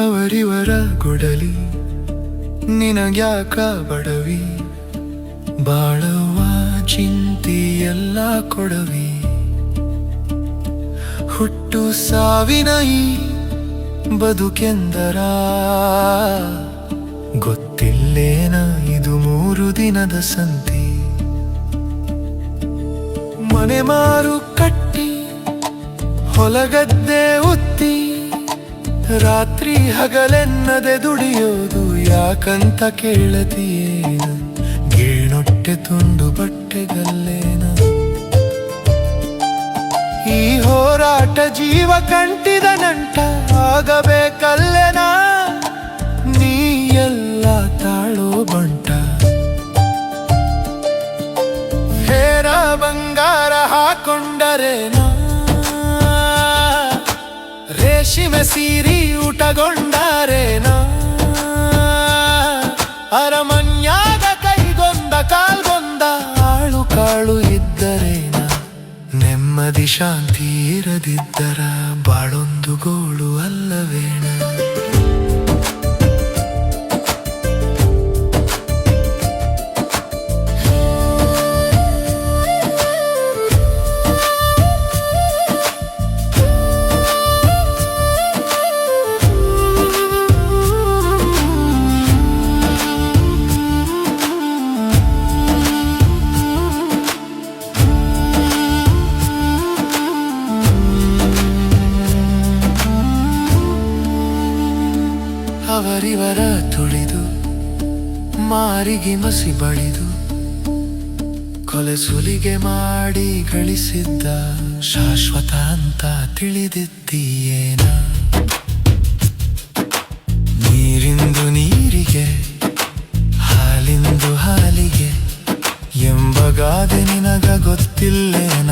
ಅವರಿವರ ಗುಡಲಿ ನಿನಗ್ಯಾಕ ಬಡವಿ, ಬಾಳುವ ಚಿಂತೆಯೆಲ್ಲ ಕೊಡವಿ. ಹುಟ್ಟು ಸಾವಿನ ಈ ಬದುಕೆಂದರ ಗೊತ್ತಿಲ್ಲೇನ ಇದು 3 ದಿನದ ಸಂತಿ. ಮನೆ ಮಾರು ಕಟ್ಟಿ ಹೊಲಗದ್ದೆ ಉತ್ತಿ ರಾತ್ರಿ ಹಗಲೆನ್ನದೆ ದುಡಿಯೋದು ಯಾಕಂತ ಕೇಳತೀಯೇನ? ಗೇಣೊಟ್ಟೆ ತುಂಡು ಬಟ್ಟೆಗಲ್ಲೇನ? ಈ ಹೋರಾಟ ಜೀವ ಕಂಟಿದ ನಂಟ ಆಗಬೇಕಲ್ಲೇನ? ನೀ ಎಲ್ಲ ತಾಳೋ ಬಂಟ. ಹೇರ ಬಂಗಾರ ಹಾಕೊಂಡರೇನ? ರೇಷ್ಮೆ ಸೀರಿ ಊಟಗೊಂಡಾರೇನ? ಅರಮನ್ಯಾದ ಕೈಗೊಂದ ಕಾಲ್ಗೊಂದ ಆಳು ಕಾಳು ಇದ್ದರೇನ? ನೆಮ್ಮದಿ ಶಾಂತಿ ಇರದಿದ್ದರ ಬಾಳೊಂದು ಗೋಳು ಅಲ್ಲವೇಣ? ಅವರಿವರ ತುಳಿದು ಮಾರಿಗೆ ಮಸಿ ಬಳಿದು ಕೊಲೆ ಸುಲಿಗೆ ಮಾಡಿ ಗಳಿಸಿದ್ದ ಶಾಶ್ವತ ಅಂತ ತಿಳಿದಿದ್ದೀಯೇನ? ನೀರಿಂದು ನೀರಿಗೆ ಹಾಲಿಂದು ಹಾಲಿಗೆ ಎಂಬ ಗಾದೆ ನಿನಗ ಗೊತ್ತಿಲ್ಲೇನ?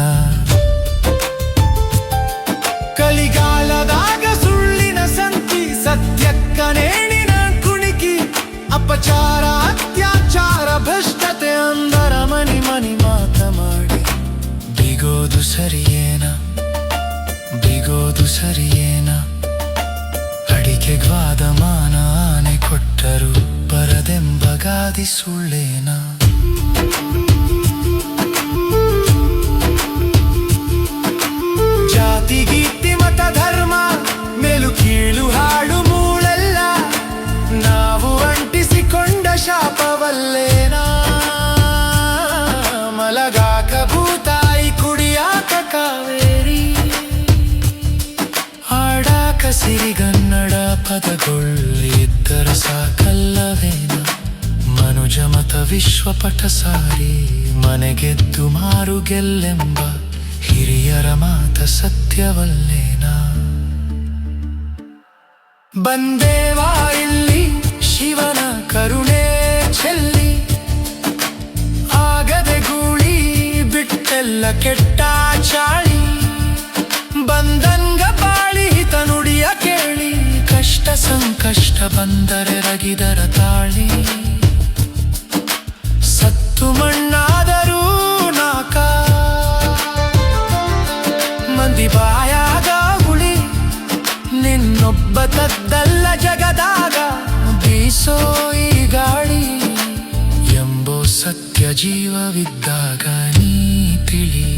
ಕಲಿಗಾಲದಾಗ ಸುಳ್ಳಿನ ಸಂತಿ ಸತ್ಯಕ್ಕ ನೇಣಿನ ಕುಣಿಕಿ ಅಪಚಾರ ಅತ್ಯಾಚಾರ ಭ್ರಷ್ಟತೆ ಅಂದರ ಮನಿ ಮನಿ ಮಾತ ಮಾಡಿ ಬಿಗೋದು ಸರಿಯೇನ? ಬಿಗೋದು ಸರಿಯೇನ? ಅಡಿಕೆಗ್ವಾದ ಮಾನ ಆನೆ ಕೊಟ್ಟರು ಬರದೆಂಬ ಗಾದಿ ಸುಳ್ಳೇನ? ಜಾತಿ ಗೀತಿ ಮತ ಧರ್ಮ ಮೇಲು ಕೀಳು ಹಾಳು ಮೂಳೆಲ್ಲ ನಾವು ಅಂಟಿಸಿಕೊಂಡ ಶಾಪವಲ್ಲೇನ? ಮಲಗಾಕ ಭೂತಾಯಿ ಕುಡಿಯಾಕ ಕಾವೇರಿ ಹಾಡಾಕ ಸಿರಿಗನ್ನಡ ಪದಗೊಳ್ಳಿದ್ದರ ಸಾಕಲ್ಲವೇನ? ಮನುಜ ಮತ ವಿಶ್ವಪಟ ಸಾರಿ ಮನೆಗೆದ್ದು ಮಾರು ಗೆಲ್ಲೆಂಬ ಹಿರಿಯರ ಮಾತ ಸತ್ಯವಲ್ಲೇನ? ಬಂದೇವಾ ಇಲ್ಲಿ ಶಿವನ ಕರುಣೆ ಚೆಲ್ಲಿ ಆಗದೆ ಗೂಳಿ ಬಿಟ್ಟೆಲ್ಲ ಕೆಟ್ಟ ಚಾಳಿ ಬಂದಂಗ ಬಾಳಿ ಹಿತ ನುಡಿಯ ಕೇಳಿ ಕಷ್ಟ ಸಂಕಷ್ಟ ಬಂದರೆ ರಗಿದರ ತಾಳಿ ಸತ್ತು ಮಣ್ಣಾದರೂ ನಾಕ ಮಂದಿ ಬಾಯಾಗ ಹುಳಿ ನಿನ್ನೊಬ್ಬ ತದ್ದಲ್ಲ ಜಗದಾಗ ಬೀಸೋ ಈ ಗಾಳಿ ಎಂಬೋ ಸತ್ಯ ಜೀವವಿದ್ದಾಗ ನೀ ತಿಳಿ.